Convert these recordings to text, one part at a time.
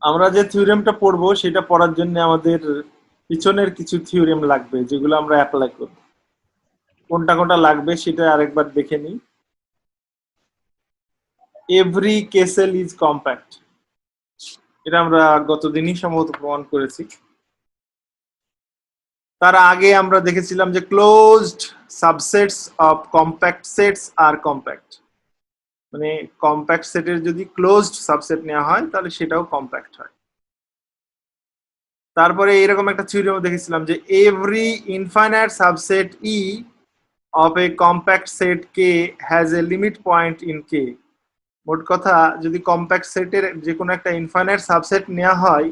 আমরা যে থিওরেমটা পড়বো সেটা পড়ার জন্য আমাদের পিছনের কিছু থিওরেম লাগবে যেগুলো আমরা অ্যাপ্লাই করব। কোনটা কোনটা লাগবে সেটা আরেকবার দেখে নিই। এভরি কেসেল ইজ কম্প্যাক্ট, এটা আমরা গতদিনই সম্ভবত প্রমাণ করেছি। তার আগে আমরা দেখেছিলাম যে closed subsets of compact sets আর কম্প্যাক্ট, মানে কম্প্যাক্ট সেটের যদি ক্লোজড সাবসেট নেওয়া হয় তাহলে সেটাও কম্প্যাক্ট হয়। তারপরে এরকম একটা থিওরেমও দেখেছিলাম যে every infinite subset E of a compact set K has a limit point in K. মোট কথা, যদি কম্প্যাক্ট সেটের যে কোনো একটা ইনফাইনাইট সাবসেট নেওয়া হয়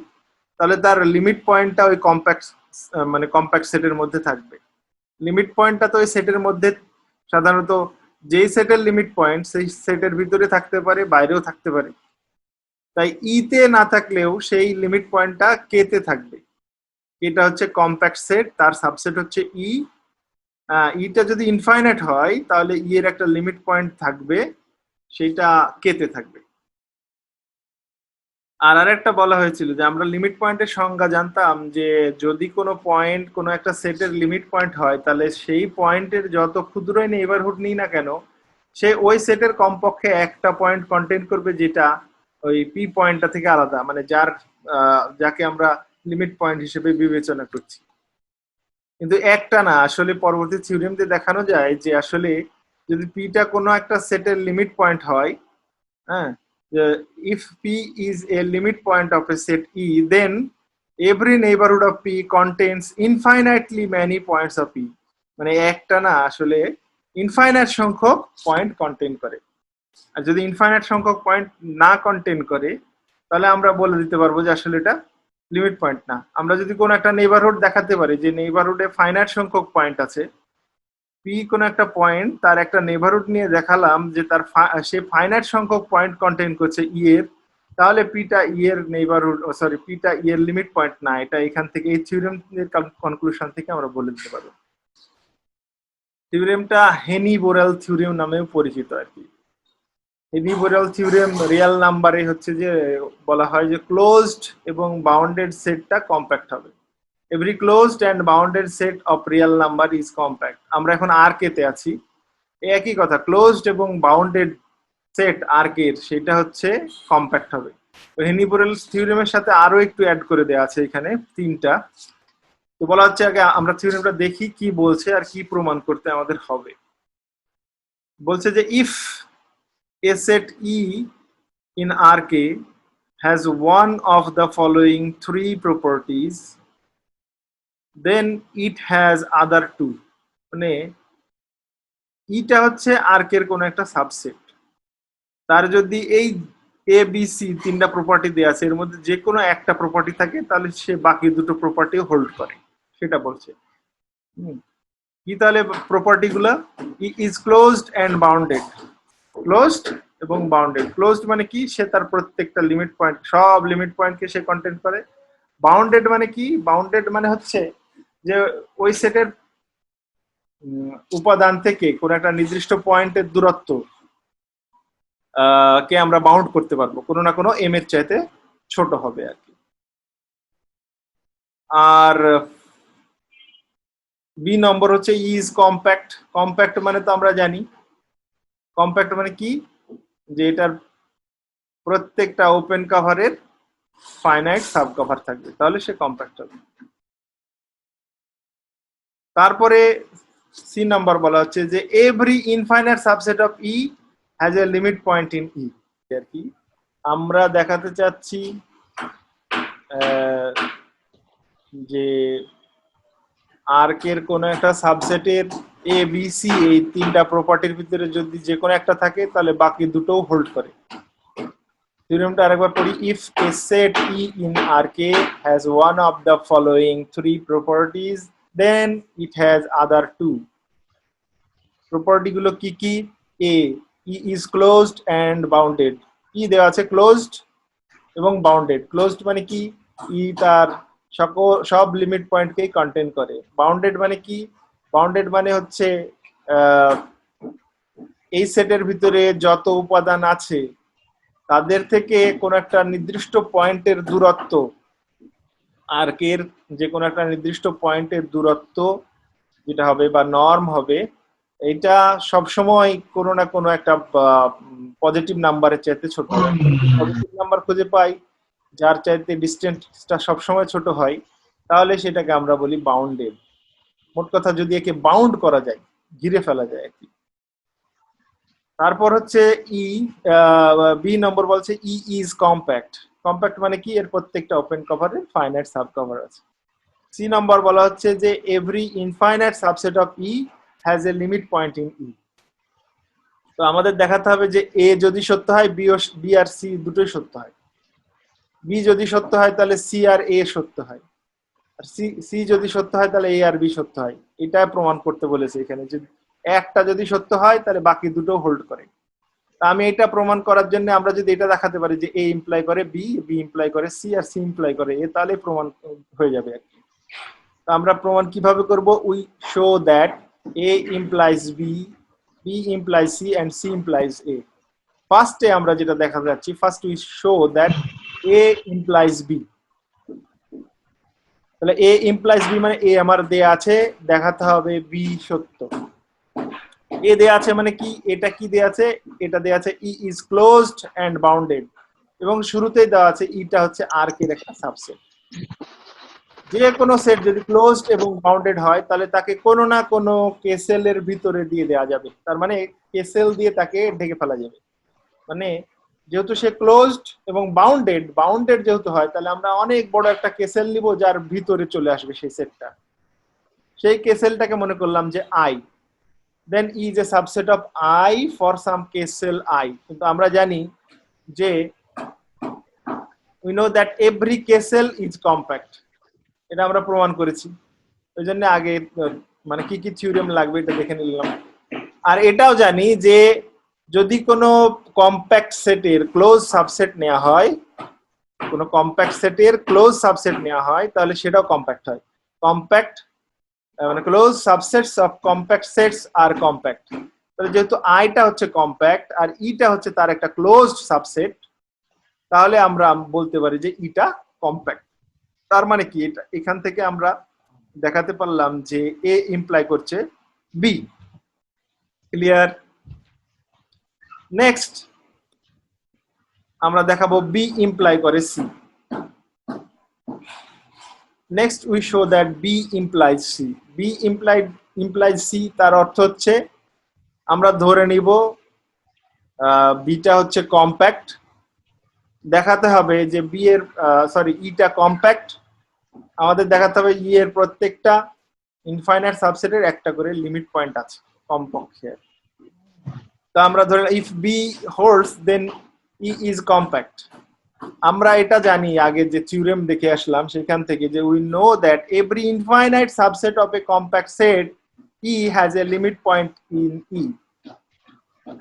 তাহলে তার লিমিট পয়েন্টটা ওই কম্প্যাক্ট মানে কম্প্যাক্ট সেটের মধ্যে থাকবে। লিমিট পয়েন্টটা তো ওই সেটের মধ্যে সাধারণত যেই সেটের লিমিট পয়েন্ট সেই সেটের ভিতরে থাকতে পারে, বাইরেও থাকতে পারে। তাই ইতে না থাকলেও সেই লিমিট পয়েন্টটা কে তে থাকবে। এটা হচ্ছে কম্প্যাক্ট সেট, তার সাবসেট হচ্ছে ই। ইটা যদি ইনফাইনাইট হয় তাহলে ই এর একটা লিমিট পয়েন্ট থাকবে, সেটা কে তে থাকবে। আর আরেকটা বলা হয়েছিল যে আমরা লিমিট পয়েন্টের সংজ্ঞা জানতাম যে যদি কোনো পয়েন্ট কোনো একটা সেটের লিমিট পয়েন্ট হয় তাহলে সেই পয়েন্টের যত ক্ষুদ্রই নেইবারহুড নিই না কেন সে ওই সেটের কমপক্ষে একটা পয়েন্ট কন্টেইন করবে যেটা ওই পি পয়েন্টটা থেকে আলাদা, মানে যাকে আমরা লিমিট পয়েন্ট হিসেবে বিবেচনা করছি। কিন্তু একটা না, আসলে পরবর্তী থিওরেম দিয়ে দেখানো যায় যে আসলে যদি পিটা কোনো একটা সেটের লিমিট পয়েন্ট হয়, হ্যাঁ, if p is a limit point of a set E, then every neighborhood of p contains infinitely many points of p, মানে একটা না আসলে ইনফাইনাইট সংখ্যক পয়েন্ট কন্টেইন করে। আর যদি ইনফাইনাইট সংখ্যক পয়েন্ট না কন্টেইন করে তাহলে আমরা বলে দিতে পারবো যে আসলে এটা লিমিট পয়েন্ট না। আমরা যদি কোনো একটা নেইবারহুড দেখাতে পারি যে নেইবারহুডে ফাইনাইট সংখ্যক পয়েন্ট আছে, পি কোনো একটা পয়েন্ট তার একটা নেইবারহুড নিয়ে দেখালাম যে তার সে ফাইনাইট সংখ্যক পয়েন্ট কন্টেইন করছে ই এর, তাহলে পিটা ই এর নেইবারহুড, সরি পিটা ই এর লিমিট পয়েন্ট না। এটা এখান থেকে এই থিওরেম এর কনক্লুশন থেকে আমরা বলে দিতে পারবো। থিওরেমটা হেনি-বোরেল থিওরেম নামেও পরিচিত আর কি। হেনি-বোরেল থিওরেম রিয়েল নাম্বারে হচ্ছে যে বলা হয় যে ক্লোজড এবং বাউন্ডেড সেটটা কম্প্যাক্ট হবে। Every closed and bounded set of real number is compact. আমরা এখন আর কে তে আছি, একই কথা, ক্লোজড এবং বাউন্ডেড সেট আর কে এর সেটা হচ্ছে কম্প্যাক্ট হবে। হেনি-বোরেল থিওরেমের সাথে আরো একটু অ্যাড করে দেওয়া আছে এখানে তিনটা। তো বলা হচ্ছে আগে আমরা থিওরেমটা দেখি কি বলছে আর কি প্রমাণ করতে আমাদের হবে। বলছে যে if a set E in Rk has one of the following three properties, then it has other two, মানে ইটা হচ্ছে আর্ক এর কোন একটা সাবসেট, তার যদি এই এ বি সি তিনটা প্রপার্টি দেয়া আছে এর মধ্যে যে কোনো একটা প্রপার্টি থাকে তাহলে সে বাকি দুটো প্রপার্টি হোল্ড করে, সেটা বলছে। কি তাহলে প্রপার্টি গুলা? Is closed and bounded. Closed এবং বাউন্ডেড। ক্লোজড মানে কি? সে তার প্রত্যেকটা লিমিট পয়েন্ট, সব লিমিট পয়েন্টকে সে কন্টেইন করে। বাউন্ডেড মানে কি? বাউন্ডেড মানে হচ্ছে যে ওই সেটের উপাদান থেকে কোন একটা নির্দিষ্ট পয়েন্টের দূরত্ব কে আমরা বাউন্ড করতে পারবো, কোনো না কোনো এম এর চাইতে ছোট হবে আর কি। আর বি নম্বর হচ্ছে ইজ কম্প্যাক্ট। কম্প্যাক্ট মানে তো আমরা জানি, কম্প্যাক্ট মানে কি? যে এটার প্রত্যেকটা ওপেন কভারের ফাইনাইট সাব কভার থাকবে, তাহলে সে কম্প্যাক্ট হবে। তারপরে সি নাম্বার বলা হচ্ছে যে every infinite subset of E has a limit point in E. আর কি আমরা দেখাতে চাচ্ছি যে আর্কের কোন একটা সাবসেটের এ বি সি এই তিনটা প্রপার্টির ভিতরে যদি যে কোনো একটা থাকে তাহলে বাকি দুটোও হোল্ড করে। থিওরেমটা আরেকবার পড়ি। If a set E in R K has one of the following three properties then it has other two. প্রপার্টি গুলো কি কি? A, E is closed and bounded. E দেওয়া আছে ক্লোজড এবং বাউন্ডেড। ক্লোজড মানে কি? ই তার সব লিমিট পয়েন্টকেই কন্টেইন করে। বাউন্ডেড মানে কি? বাউন্ডেড মানে হচ্ছে এই সেটের ভিতরে যত উপাদান আছে তাদের থেকে কোন একটা নির্দিষ্ট পয়েন্টের দূরত্ব, আর্কের যে কোনো একটা নির্দিষ্ট পয়েন্টের দূরত্ব যেটা হবে বা নর্ম হবে, এটা সবসময় কোনো না কোনো একটা পজিটিভ নাম্বারের চাইতে ছোট হবে। পজিটিভ নাম্বার খুঁজে পাই যার চাইতে ডিস্টেন্সটা সবসময় ছোট হয়, তাহলে সেটাকে আমরা বলি বাউন্ডেড। মোট কথা যদি একে বাউন্ড করা যায়, ঘিরে ফেলা যায় আর কি। তারপর হচ্ছে ই, বি নম্বর বলছে ই ইজ কম্প্যাক্ট। কম্প্যাক্ট মানে কি, এর প্রত্যেকটা ওপেন কভারে ফাইনাইট সাব কভার আছে। সি নম্বর বলা হচ্ছে যে every infinite subset of E has a limit point in E. তো আমাদের দেখাতে হবে যে এ যদি সত্য হয়, বি আর সি দুটোই সত্য হয়। বি যদি সত্য হয় তাহলে সি আর এ সত্য হয়, আর সি যদি সত্য হয় তাহলে এ আর বি সত্য হয়। এটা প্রমাণ করতে বলেছে এখানে, যে একটা যদি সত্য হয় তাহলে বাকি দুটো হোল্ড করে। তা আমি এটা প্রমাণ করার জন্য আমরা যদি এটা দেখাতে পারি যে এ ইমপ্লাই করে বি, বি ইমপ্লাই করে সি, আর সি ইমপ্লাই করে এ, তাহলে প্রমাণ হয়ে যাবে আর কি। আমরা প্রমাণ কিভাবে করব? We show that A implies B, B implies C and C implies A. ফার্স্টে আমরা যেটা দেখা যাচ্ছি, first we show that A implies B. তাহলে এ ইমপ্লাইজ বি মানে এ আমার দেয়া আছে, দেখাতে হবে বি সত্য। এ দেয়া আছে মানে কি, এটা কি দেয়া আছে? এটা দেয়া আছে ই ইজ ক্লোজড এন্ড বাউন্ডেড, এবং শুরুতেই দেওয়া আছে ইটা হচ্ছে আর্কের একটা সাবসেট। যে কোনো সেট যদি ক্লোজড এবং বাউন্ডেড হয় তাহলে তাকে কোনো না কোনো কেসেল এর ভিতরে দিয়ে দেওয়া যাবে। তার মানে কেসেল দিয়ে তাকে ঢেকে ফেলা যাবে। মানে যেহেতু সে ক্লোজড এবং বাউন্ডেড, বাউন্ডেড যেহেতু হয় তাহলে আমরা অনেক বড় একটা কেসেল নিব যার ভিতরে চলে আসবে সেই সেটটা। সেই কেসেলটাকে মনে করলাম যে I. Then E is a subset of I for some k cell I. কিন্তু আমরা জানি যে we know that every k cell is compact. এটা আমরা প্রমাণ করেছি। ওই জন্য আগে মানে কি কি থিওরেম লাগবে এটা দেখে নিলাম। আর এটাও জানি যে যদি কোনো কম্প্যাক্ট সেটের ক্লোজ সাবসেট নেওয়া হয়, কোনো কম্প্যাক্ট সেটের ক্লোজ সাবসেট নেওয়া হয় তাহলে সেটাও কম্প্যাক্ট হয়। কম্প্যাক্ট মানে close subsets of compact sets আর কম্প্যাক্ট। তাহলে যেহেতু আইটা হচ্ছে কম্প্যাক্ট আর ইটা হচ্ছে তার একটা ক্লোজড সাবসেট, তাহলে আমরা বলতে পারি যে ইটা কম্প্যাক্ট। তার মানে কি, এটা এখান থেকে আমরা দেখাতে পারলাম যে এ ইমপ্লাই করছে বি। ক্লিয়ার? নেক্সট আমরা দেখাবো বি ইমপ্লাই করে C. Next we show that B implies C. B implies C, তার অর্থ হচ্ছে আমরা ধরে নিব বিটা হচ্ছে কম্প্যাক্ট, দেখাতে হবে যে বি এর ইটা কম্প্যাক্ট, আমাদের দেখাতে হবে ই এর প্রত্যেকটা ইনফাইনাইট সাবসেটের একটা করে লিমিট পয়েন্ট আছে কমপক্ষে। তো আমরা ধরে if B holds then E is compact. আমরা এটা জানি আগে যে থিওরেম দেখে আসলাম সেখান থেকে, যে we know that every infinite subset of a compact set E has a limit point in E.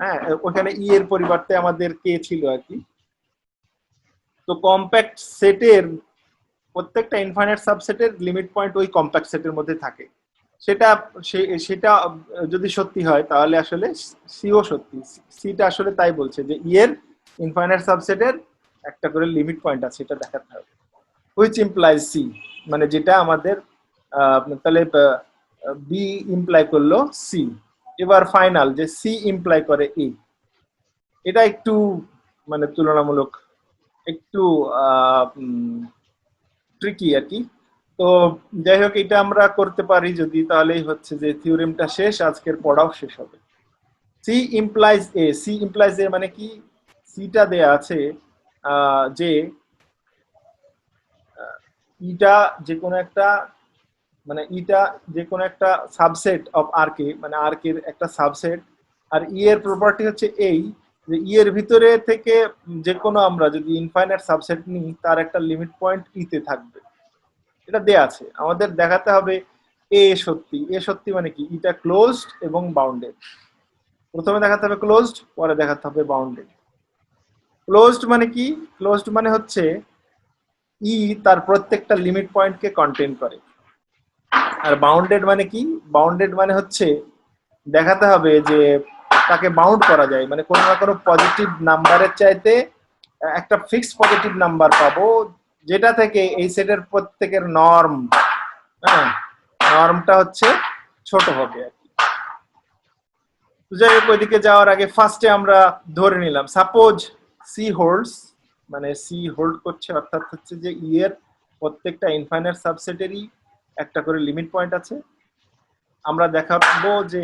হ্যাঁ, ওখানে ই এর পরিবর্তে আমাদের কে ছিল আর কি। তো কম্প্যাক্ট সেটের প্রত্যেকটা ইনফাইনাইট সাবসেটের লিমিট পয়েন্ট ওই কম্প্যাক্ট সেটের মধ্যে থাকে। সেটা যদি সত্যি হয় তাহলে আসলে সিও সত্যি। সিটা আসলে তাই বলছে যে ই এর ইনফাইনাইট সাবসেটের একটা করে লিমিট পয়েন্ট আছে, এটা দেখাতে হবে। হুইচ ইমপ্লাইজ সি, মানে যেটা আমাদের তাহলে বি ইমপ্লাই করলো সি। এবার ফাইনাল যে সি ইমপ্লাই করে ই। এটা একটু মানে তুলনামূলক একটু ট্রিকি আর কি। তো যাই হোক, এটা আমরা করতে পারি যদি, তাহলেই হচ্ছে যে থিওরেমটা শেষ, আজকের পড়াও শেষ হবে। C implies A. C implies A মানে কি, সিটা দেয়া আছে যে ইটা যে কোনো একটা মানে ইটা যে কোনো একটা সাবসেট অফ আর কে, মানে আর কে একটা সাবসেট। আর ই এর প্রপার্টি হচ্ছে এই যে ই এর ভিতরে থেকে যে কোনো আমরা যদি ইনফাইনাইট সাবসেট নিই তার একটা লিমিট পয়েন্ট ই তে থাকবে। এটা দেয়া আছে, আমাদের দেখাতে হবে এ সত্যি। এ সত্যি মানে কি, এটা ক্লোজড এবং বাউন্ডেড। প্রথমে দেখাতে হবে ক্লোজড, পরে দেখাতে হবে বাউন্ডেড। ক্লোজড মানে কি, ক্লোজড মানে হচ্ছে ই তার প্রত্যেকটা লিমিট পয়েন্টকে কন্টেইন করে। আর বাউন্ডেড মানে কি, বাউন্ডেড মানে হচ্ছে দেখাতে হবে যে তাকে বাউন্ড করা যায়, মানে কোনো না কোনো পজিটিভ নাম্বারের চাইতে একটা ফিক্সড পজিটিভ নাম্বার পাবো, যেটা থেকে এই সেটের প্রত্যেকের নর্ম, হ্যাঁ, নর্মটা হচ্ছে ছোট হবে আর কি। যাই হোক, ওইদিকে যাওয়ার আগে ফার্স্টে আমরা ধরে নিলাম সাপোজ সি হোল্ডস, মানে সি হোল্ড করছে, অর্থাৎ হচ্ছে যে ই এর প্রত্যেকটা ইনফাইনাইট সাবসেটেরই একটা করে লিমিট পয়েন্ট আছে। আমরা দেখাবো যে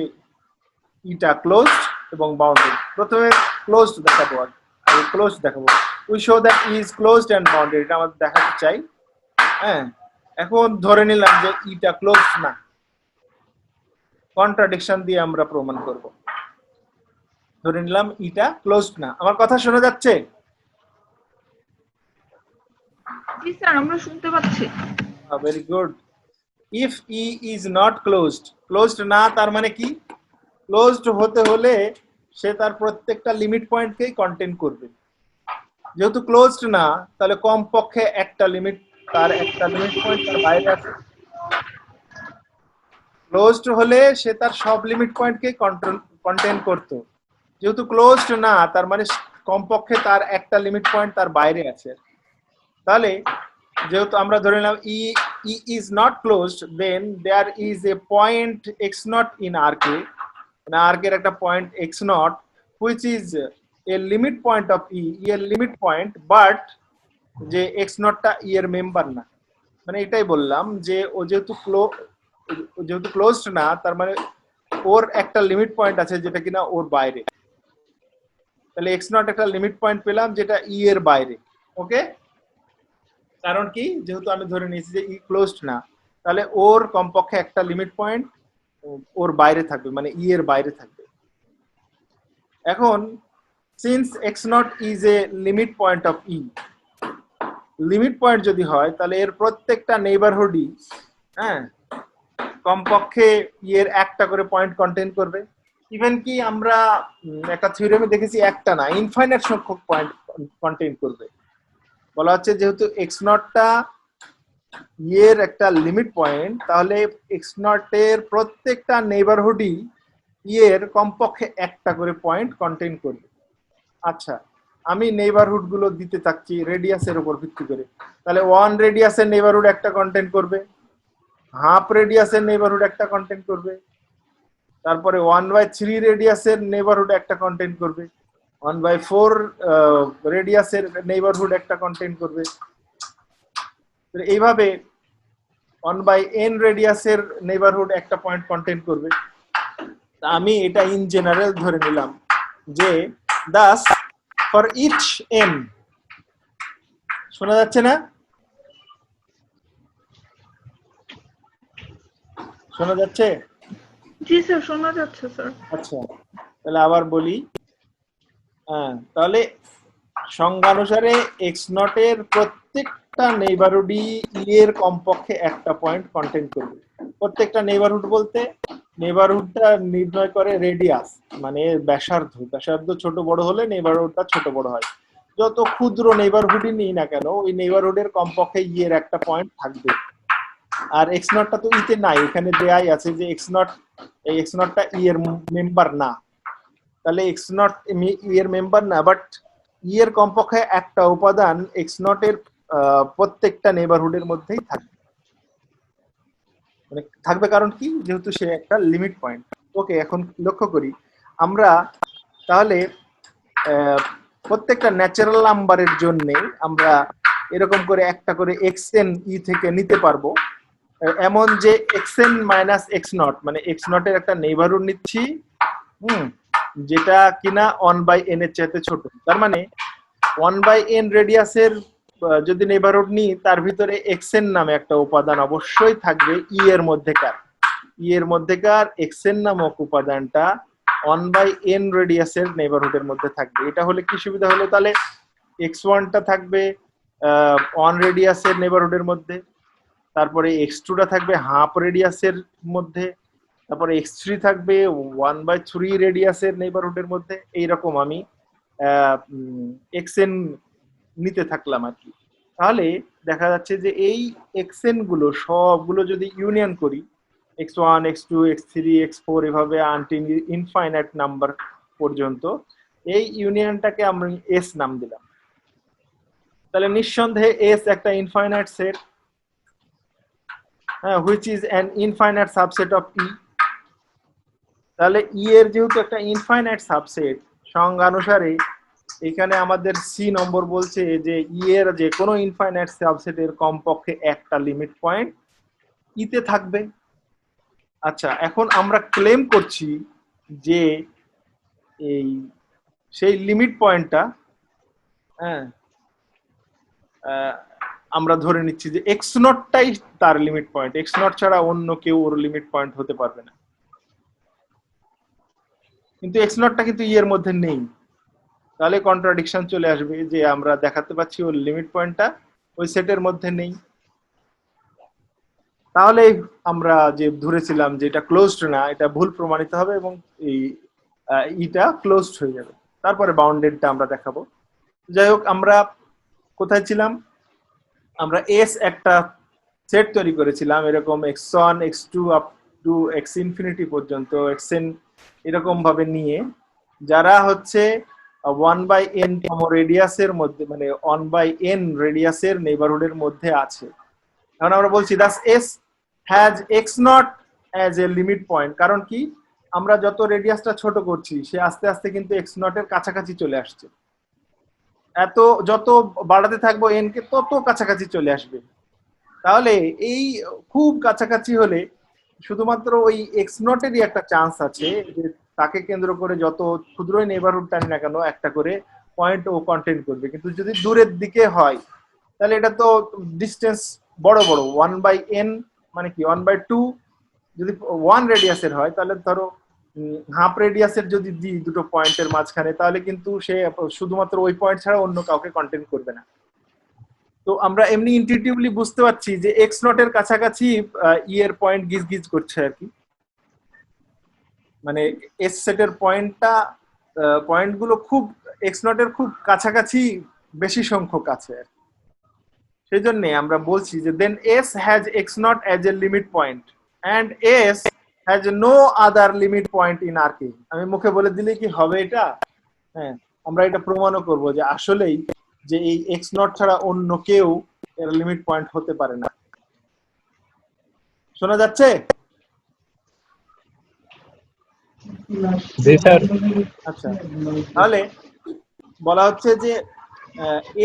ইটা ক্লোজড এবং বাউন্ডেড। প্রথমে ক্লোজড দেখাবো, আগে ক্লোজড দেখাবো। We show that E is closed and bounded, এটা আমরা দেখাতে চাই। হ্যাঁ, এখন ধরে নিলাম যে ইটা ক্লোজড না, কন্ট্রাডিকশন দিয়ে আমরা প্রমাণ করব। ধরে নিলাম ইটা ক্লোজড না। আমার কথা শোনা যাচ্ছে? জি স্যার, আমরা শুনতে পাচ্ছি। Very good. If E is not closed, closed না তার মানে কি? ক্লোজড হতে হলে সে তার প্রত্যেকটা লিমিট পয়েন্টকেই কন্টেইন করবে। যেহেতু ক্লোজড না, তাহলে কমপক্ষে একটা লিমিট পয়েন্ট তার বাইরে আছে। ক্লোজড হলে সে তার সব লিমিট পয়েন্টকেই কন্টেইন করতো। যেহেতু ক্লোজড না, তার মানে কমপক্ষে তার একটা লিমিট পয়েন্ট তার বাইরে আছে। তাহলে যেহেতু আমরা ধরে নিলাম E is not closed, then there is a point x not in R K, মানে আর কে এর একটা point x naught, which is a limit point of E এর লিমিট পয়েন্ট, বাট যে এক্স নটটা ই এর member না। মানে এটাই বললাম যে ও যেহেতু ক্লোজড না, তার মানে ওর একটা লিমিট পয়েন্ট আছে যেটা কিনা ওর বাইরে। তাহলে এক্স নট একটা লিমিট পয়েন্ট পেলাম যেটা ই এর বাইরে। ওকে, কারণ কি? যেহেতু আমি ধরে নিয়েছি যে ই ক্লোজড না, তাহলে ওর কমপক্ষে একটা লিমিট পয়েন্ট ওর বাইরে থাকবে, মানে ই এর বাইরে থাকবে। এখন since x not is a limit point of E, limit point যদি হয় তাহলে এর প্রত্যেকটা নেইবারহুডই, হ্যাঁ, কমপক্ষে ই এর একটা করে পয়েন্ট কন্টেইন করবে। ইভেন কি আমরা একটা থিওরেমে দেখেছি একটা না, ইনফাইনাইট সংখ্যক পয়েন্ট কন্টেইন করবে। বলা হচ্ছে যেহেতু এক্স নটটা এর একটা লিমিট পয়েন্ট, তাহলে এক্স নট এর প্রত্যেকটা নেইবারহুডই এর কমপক্ষে একটা করে পয়েন্ট কন্টেইন করবে। আচ্ছা, আমি নেইবারহুড গুলো দিতে থাকছি রেডিয়াসের উপর ভিত্তি করে। তাহলে 1 রেডিয়াসের নেইবারহুড একটা কন্টেইন করবে, হাফ রেডিয়াসের নেইবারহুড একটা কন্টেইন করবে, তারপরে 1/3 রেডিয়াসের নেইবারহুড একটা কন্টেইন করবে, 1/4 রেডিয়াসের নেইবারহুড একটা কন্টেইন করবে। এইভাবে 1/n রেডিয়াসের নেইবারহুড একটা পয়েন্ট কন্টেইন করবে। আমি এটা ইন জেনারেল ধরে নিলাম যে দাস ফর ইচ এন, শোনা যাচ্ছে না? শোনা যাচ্ছে? জি স্যার, শোনা যাচ্ছে স্যার। আচ্ছা, তাহলে আবার বলি। হ্যাঁ, তাহলে সংজ্ঞানুসারে এক্স নট এর প্রত্যেকটা নেইবারহুডই ই এর কমপক্ষে একটা পয়েন্ট কন্টেইন করবে। প্রত্যেকটা নেইবারহুড বলতে নেইবারহুডটা নির্ণয় করে রেডিয়াস, মানে ব্যাসার্ধ। ব্যাসার্ধ ছোট বড় হলে নেইবারহুডটা ছোট বড় হয়। যত ক্ষুদ্র নেইবারহুডই নিই না কেন, ওই নেইবারহুডের কমপক্ষে ই এর একটা পয়েন্ট থাকবে। আর এক্স নটটা তো ইতে নাই, এখানে দেয়াই আছে যে এক্স নট, এই এক্স নটটা ই এর মেম্বার না। তাহলে এক্স নট ই এর মেম্বার না, বাট ই এর কমপক্ষে একটা উপাদান এক্স নট এর প্রত্যেকটা নেইবারহুডের মধ্যেই থাকবে। মানে থাকবে কারণ কি? যেহেতু সে একটা লিমিট পয়েন্ট। ওকে, এখন লক্ষ্য করি আমরা তাহলে প্রত্যেকটা ন্যাচারাল নাম্বারের জন্য আমরা এরকম করে একটা করে এক্স এন ই থেকে নিতে পারবো। এমন যে x n minus x not, মানে এক্স নটের একটা নেইবারহুড নিচ্ছি, যেটা কিনা 1/n এর চাইতে ছোট। তার মানে 1/n রেডিয়াসের যদি নেইবারহুড নিই, তার ভিতরে এক্সএন নামে একটা উপাদান অবশ্যই থাকবে ই এর মধ্যেকার। ই এর মধ্যেকার এক্সএন নামক উপাদানটা 1/n রেডিয়াসের নেইবারহুডের মধ্যে থাকবে। এটা হলে কি সুবিধা হলো? তাহলে x1টা থাকবে 1 রেডিয়াসের নেইবারহুডের মধ্যে, তারপরে x2টা থাকবে হাফ রেডিয়াসের মধ্যে, তারপরে x3 থাকবে 1/3 রেডিয়াসের নেইবারহুডের মধ্যে। এইরকম আমি xn নিতে থাকলাম আর কি। তাহলে দেখা যাচ্ছে যে এই xn গুলো সবগুলো যদি ইউনিয়ন করি, x1 x2 x3 x4 এভাবে আনটিল ইনফাইনাইট নাম্বার পর্যন্ত, এই ইউনিয়নটাকে আমরা এস নাম দিলাম। তাহলে নিঃসন্দেহে এস একটা ইনফাইনাইট সেট, হ্যাঁ, which is an infinite subset of E. তাহলে ই এর যেহেতু একটা ইনফাইনাইট সাবসেট, সংজ্ঞানুসারে এখানে আমাদের সি নম্বর বলছে যে ই এর যে কোনো ইনফাইনাইট সাবসেটের কমপক্ষে একটা লিমিট পয়েন্ট ইতে থাকবে। আচ্ছা, এখন আমরা ক্লেম করছি যে এই সেই লিমিট পয়েন্টটা, হ্যাঁ, আমরা ধরে নিচ্ছি যে এক্স নটটাই তার লিমিট পয়েন্ট, এক্স নট ছাড়া অন্য কেউ ওর লিমিট পয়েন্ট হতে পারবে না। কিন্তু এক্স নটটা কিন্তু ই এর মধ্যে নেই, তাহলে কন্ট্রাডিকশন চলে আসবে যে আমরা দেখাতে পাচ্ছি ওর লিমিট পয়েন্টটা ওই সেটের মধ্যে নেই। তাহলে আমরা যে ধরেছিলাম যে এটা ক্লোজড না, এটা ভুল প্রমাণিত হবে এবং এই ইটা ক্লোজড হয়ে যাবে। তারপরে বাউন্ডেডটা আমরা দেখাবো। যাই হোক, আমরা কোথায় ছিলাম? আমরা এস একটা সেট তৈরি করেছিলাম এরকম x1 x2 up to x infinity পর্যন্ত, xn এরকম ভাবে নিয়ে, যারা হচ্ছে 1/n তম রেডিয়াসের মধ্যে, মানে 1/n রেডিয়াসের নেইবারহুডের মধ্যে আছে। এখন আমরা বলছি Das S has x naught as a limit point. কারণ কি, আমরা যত রেডিয়াসটা ছোট করছি সে আস্তে আস্তে কিন্তু এক্স নটের কাছাকাছি চলে আসছে, এত যত বাড়াতে থাকবো এন কে তত কাছাকাছি চলে আসবে। তাহলে এই খুব কাছাকাছি হলে শুধুমাত্র ওই এক্স নটেরই একটা চান্স আছে যে তাকে কেন্দ্র করে যত ক্ষুদ্রই নেইবারহুড টানি না কেন একটা করে পয়েন্ট ও কন্টেন্ট করবে। কিন্তু যদি দূরের দিকে হয় তাহলে এটা তো ডিস্টেন্স বড় বড় 1/n, মানে কি 1/2। যদি 1 রেডিয়াসের হয় তাহলে ধরো হাফ রেডিয়াসের যদি দিই দুটো পয়েন্টের মাঝখানে, তাহলে কিন্তু সে শুধুমাত্র ওই পয়েন্ট ছাড়া অন্য কাউকে কন্টেন্ট করবে না। তো আমরা এমনি ইনটিউটিভলি বুঝতে পারছি যে এক্স নটের কাছাকাছি ই এর পয়েন্ট গিজ গিজ করছে আর কি, মানে এস সেটের পয়েন্টগুলো খুব এক্স নটের খুব কাছাকাছি বেশি সংখ্যক আছে আর কি। সেই জন্য আমরা বলছি যে then S has x naught as a limit point and S has no other limit point in R K. আমি মুখে বলে দিলে কি হবে এটা? হ্যাঁ, আমরা এটা প্রমাণও করব যে আসলেই যে এই এক্স নট ছাড়া অন্য কেউ এর লিমিট পয়েন্ট হতে পারে না। শোনা যাচ্ছে? আচ্ছা, তাহলে বলা হচ্ছে যে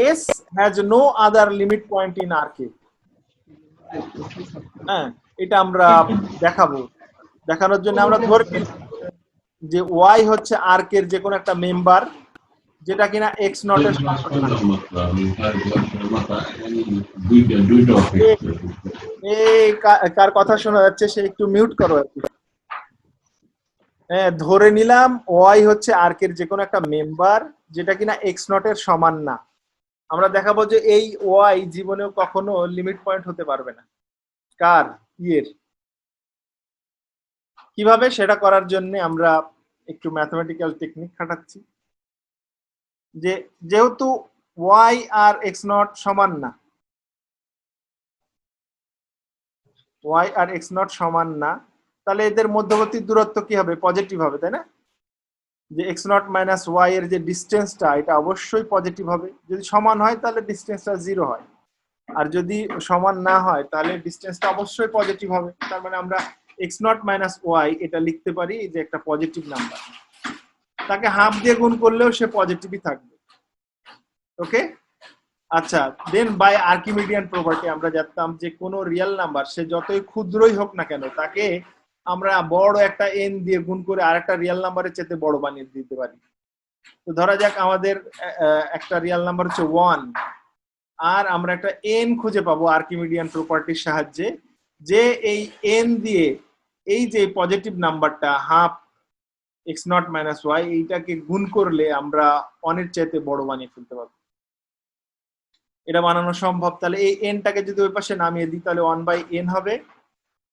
S has no other limit point in R K. হ্যাঁ, এটা আমরা দেখাবো। দেখানোর জন্য আমরা ধরে নিই যে ওয়াই হচ্ছে আর্ক এর যে কোনো একটা মেম্বার যেটা কিনা এক্স নটের সমান না। এই কার কথা শোনা যাচ্ছে সে একটু মিউট করো আর কি। হ্যাঁ, ধরে নিলাম ওয়াই হচ্ছে আর্কের যে কোনো একটা মেম্বার যেটা কিনা এক্স নটের সমান না। আমরা দেখাবো যে এই ওয়াই জীবনেও কখনো লিমিট পয়েন্ট হতে পারবে না। কার? ইয়ের। কিভাবে সেটা করার জন্য আমরা একটু ম্যাথমেটিক্যাল টেকনিক খাটাচ্ছি। যে যেহেতু ওয়াই আর এক্স নট সমান না, ওয়াই আর এক্স নট সমান না, তাহলে এদের মধ্যবর্তী দূরত্ব কি হবে? পজিটিভ হবে, তাই না? যে এক্স নট মাইনাস ওয়াই এর যে ডিস্টেন্সটা এটা অবশ্যই পজিটিভ হবে। যদি সমান হয় তাহলে ডিস্টেন্সটা 0 হয়, আর যদি সমান না হয় তাহলে ডিস্টেন্সটা অবশ্যই পজিটিভ হবে। তার মানে আমরা এক্স নট মাইনাস ওয়াই এটা লিখতে পারি যে একটা পজিটিভ নাম্বার, তাকে হাফ দিয়ে গুণ করলেও সে পজিটিভই থাকবে। ওকে, আচ্ছা, দেন বাই আর্কিমিডিয়ান প্রপার্টি আমরা জানতাম যে কোনো রিয়েল নাম্বার সে যতই ক্ষুদ্রই হোক না কেন তাকে আমরা বড় একটা এন দিয়ে গুণ করে আরেকটা রিয়েল নাম্বারের চেয়ে বড় বানিয়ে দিতে পারি। তো ধরা যাক আমাদের একটা রিয়েল নাম্বার হচ্ছে 1, আর আমরা একটা এন খুঁজে পাবো আর্কিমিডিয়ান প্রপার্টির সাহায্যে, যে এই এন দিয়ে এই যে পজিটিভ নাম্বারটা half x not minus y এইটাকে গুণ করলে আমরা 1 এর চাইতে বড় বানিয়ে ফেলতে পারবো। এটা বানানো সম্ভব। তাহলে এই এনটাকে যদি ওই পাশে নামিয়ে দিই তাহলে 1/n হবে।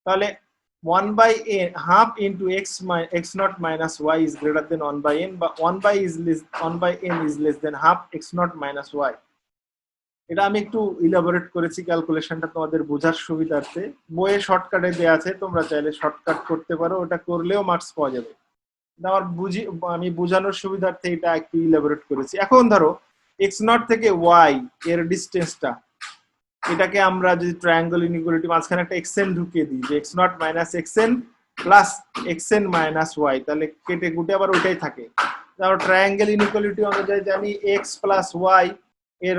তাহলে 1/n half into x not minus y is greater than 1/n, বা 1/n is less than half x not minus y. এটা আমি একটু ইলাবোরেট করেছি ক্যালকুলেশনটা তোমাদের বোঝার সুবিধার্থে। বইয়ে শর্টকাটে দেওয়া আছে, তোমরা চাইলে শর্টকাট করতে পারো, ওটা করলেও মার্কস পাওয়া যাবে। আমি বোঝানোর সুবিধার্থে এটা একটু ইলাবোরেট করেছি। এখন ধরো x নট থেকে y এর ডিসটেন্সটা, এটাকে আমরা যদি ট্রায়াঙ্গল ইনইকুয়ালিটি মাঝখানে একটা xn ঢুকিয়ে দিই যে x naught minus xn plus xn minus y, তাহলে কেটে কুটে আবার ওইটাই থাকে। তারপর ট্রায়াঙ্গল ইনইকুয়ালিটি অনুযায়ী জানি x প্লাস y এর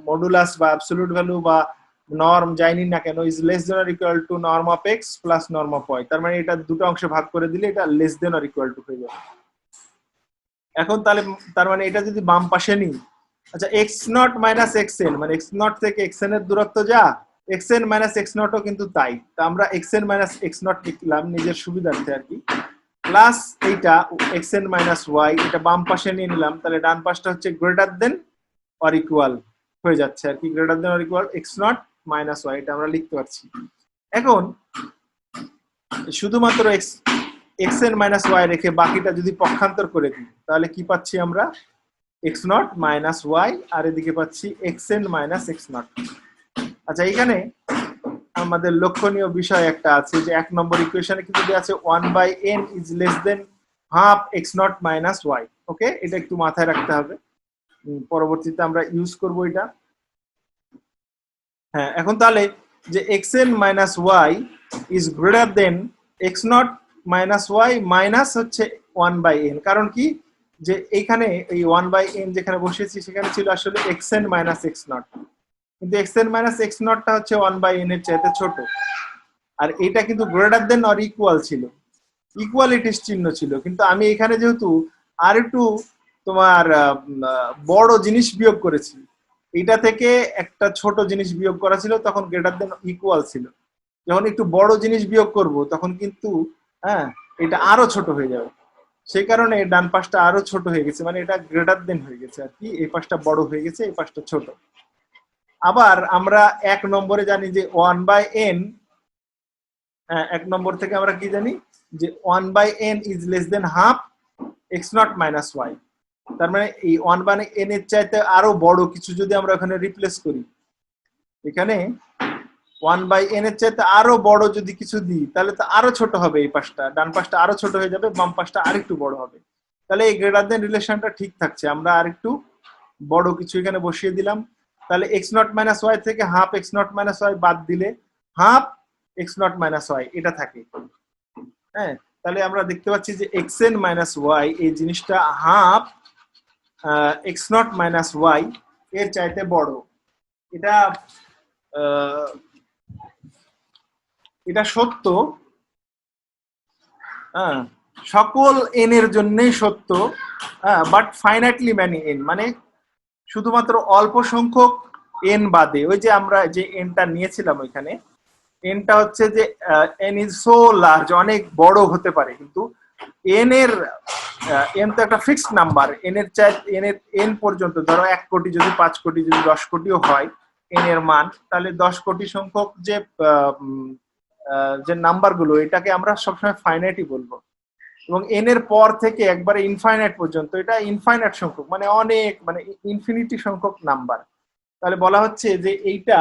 মডুলাস বা অ্যাবসলিউট ভ্যালু বা নর্ম যাইনি না কেন is less then or equal two norm of x plus norm of y। তার মানে এটা দুটো অংশে ভাগ করে দিলে এটা less than or equal two হয়ে যাবে। এখন তাহলে তার মানে এটা যদি বাম পাশে নিই, আচ্ছা x নট মাইনাস xn মানে x নট থেকে xn এর দূরত্ব যা, xn মাইনাস x নট ও কিন্তু তাই। তা আমরা xn মাইনাস x নট লিখলাম নিজের সুবিধার্থে আর কি, প্লাস এইটা xn মাইনাস y, এটা বাম পাশে নিয়ে নিলাম, তাহলে ডান পাশটা হচ্ছে গ্রেটার দেন অর ইকুয়াল হয়ে যাচ্ছে আর কি, greater than or equal x naught minus y, এটা আমরা লিখতে পারছি। এখন শুধুমাত্র xn মাইনাস y রেখে বাকিটা যদি পক্ষান্তর করে দিই তাহলে কি পাচ্ছি আমরা, x নট মাইনাস y, আর এদিকে পাচ্ছি xn মাইনাস x নট। আচ্ছা এখানে আমাদের লক্ষণীয় বিষয় একটা আছে যে 1 নম্বর ইকুয়েশনে কিন্তু দেয়া আছে 1/n is less than half x naught minus y। ওকে, এটা একটু মাথায় রাখতে হবে, পরবর্তীতে আমরা ইউজ করব এটা। হ্যাঁ, এখন তাহলে যে xn minus y is greater then x naught minus y minus হচ্ছে 1/n, কারণ কি যে এইখানে এই 1/n যেখানে বসিয়েছি সেখানে ছিল আসলে xn মাইনাস x নট, কিন্তু xn মাইনাস x নটটা হচ্ছে 1/n এর চাইতে ছোট, আর এটা কিন্তু গ্রেটার দেন অর ইকুয়াল ছিল, ইকুয়ালিটির চিহ্ন ছিল, কিন্তু আমি এখানে যেহেতু আর একটু তোমার বড় জিনিস বিয়োগ করেছি, এটা থেকে একটা ছোট জিনিস বিয়োগ করা ছিল তখন গ্রেটার দেন ইকুয়াল ছিল, যখন একটু বড় জিনিস বিয়োগ করব তখন কিন্তু হ্যাঁ এটা আরো ছোট হয়ে যাবে, সেই কারণে ডান পাশটা আরো ছোট হয়ে গেছে, মানে এটা গ্রেটার দেন হয়ে গেছে আর কি, এই পাশটা বড় হয়ে গেছে এই পাশটা ছোট। আবার আমরা 1 নম্বরে জানি যে 1/n, হ্যাঁ 1 নম্বর থেকে আমরা কি জানি যে 1/n is less than half x naught minus y। তার মানে এই 1/n এর চাইতে আরো বড় কিছু যদি আমরা ওখানে রিপ্লেস করি, এখানে 1/n এর চাইতে আরো বড় যদি কিছু দিই তাহলে তো আরো ছোট হবে, এই পাশটা ডান পাশটা আরো ছোট হয়ে যাবে, বাম পাশটা আরেকটু বড় হবে, তাহলে এই গ্রেটার দেন রিলেশনটা ঠিক থাকছে। আমরা আরেকটু বড় কিছু এখানে বসিয়ে দিলাম, তাহলে x নট মাইনাস y থেকে half x naught minus y বাদ দিলে half x naught minus y এটা থাকে। হ্যাঁ, তাহলে আমরা দেখতে পাচ্ছি যে xn মাইনাস y এই জিনিসটা half x naught minus y এর চাইতে বড়, এটা এটা সত্য, সকল n এর জন্যই সত্য, বাট ফাইনাইটলি ম্যানি n, মানে শুধুমাত্র অল্প সংখ্যক n বাদে, ওই যে আমরা যে nটা নিয়েছিলাম ওইখানে nটা হচ্ছে যে n ইজ সো লার্জ, অনেক বড় হতে পারে, কিন্তু n এর n তো একটা ফিক্সড নাম্বার, n এর চাই n পর্যন্ত ধরো 1 কোটি যদি 5 কোটি যদি 10 কোটিও হয় n এর মান, তাহলে 10 কোটি সংখ্যক যে নাম্বারগুলো এটাকে আমরা সবসময় ফাইনাইটই বলবো, এবং n এর পর থেকে একবারে ইনফাইনাইট পর্যন্ত এটা ইনফাইনাইট সংখ্যক, মানে অনেক মানে ইনফিনিটি সংখ্যক নাম্বার। তাহলে বলা হচ্ছে যে এইটা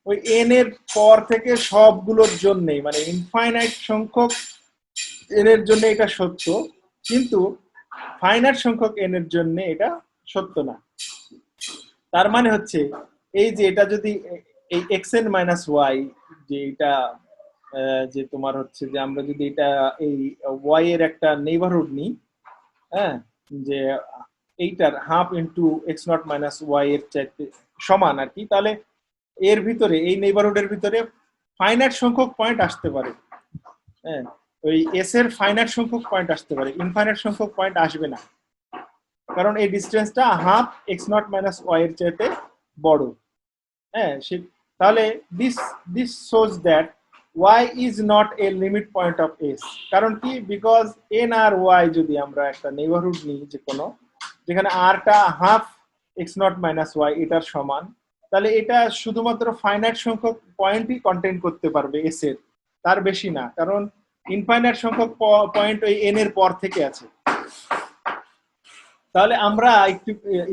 ওই n এর পর থেকে সবগুলোর জন্যই মানে ইনফাইনাইট সংখ্যক n এর জন্য এটা সত্য, কিন্তু ফাইনাইট সংখ্যক n এর জন্য এটা সত্য না। তার মানে হচ্ছে এই যে এটা যদি এই xn মাইনাস y যে এটা যে তোমার হচ্ছে যে আমরা যদি এটা এই y এর একটা নেইবারহুড নিই, হ্যাঁ যে এইটার half into x naught minus y এর চাইতে সমান আর কি, তাহলে এর ভিতরে এই নেইবারহুডের ভিতরে ফাইনাইট সংখ্যক পয়েন্ট আসতে পারে, হ্যাঁ ওই s এর ফাইনাইট সংখ্যক পয়েন্ট আসতে পারে, ইনফাইনাইট সংখ্যক পয়েন্ট আসবে না, কারণ এই ডিসটেন্সটা half x naught minus y এর চাইতে বড়। হ্যাঁ, তাহলে this shows that y is not a limit point of s, কারণ কি বিকজ n আর y যদি আমরা একটা নেইবারহুড নিই যে কোনো, যেখানে r টা half x naught minus y এটার সমান, তাহলে এটা শুধুমাত্র ফাইনাইট সংখ্যক পয়েন্টই কন্টেইন করতে পারবে s এর, তার বেশি না, কারণ ইনফাইনাইট সংখ্যক পয়েন্ট ওই n এর পর থেকে আছে। তাহলে আমরা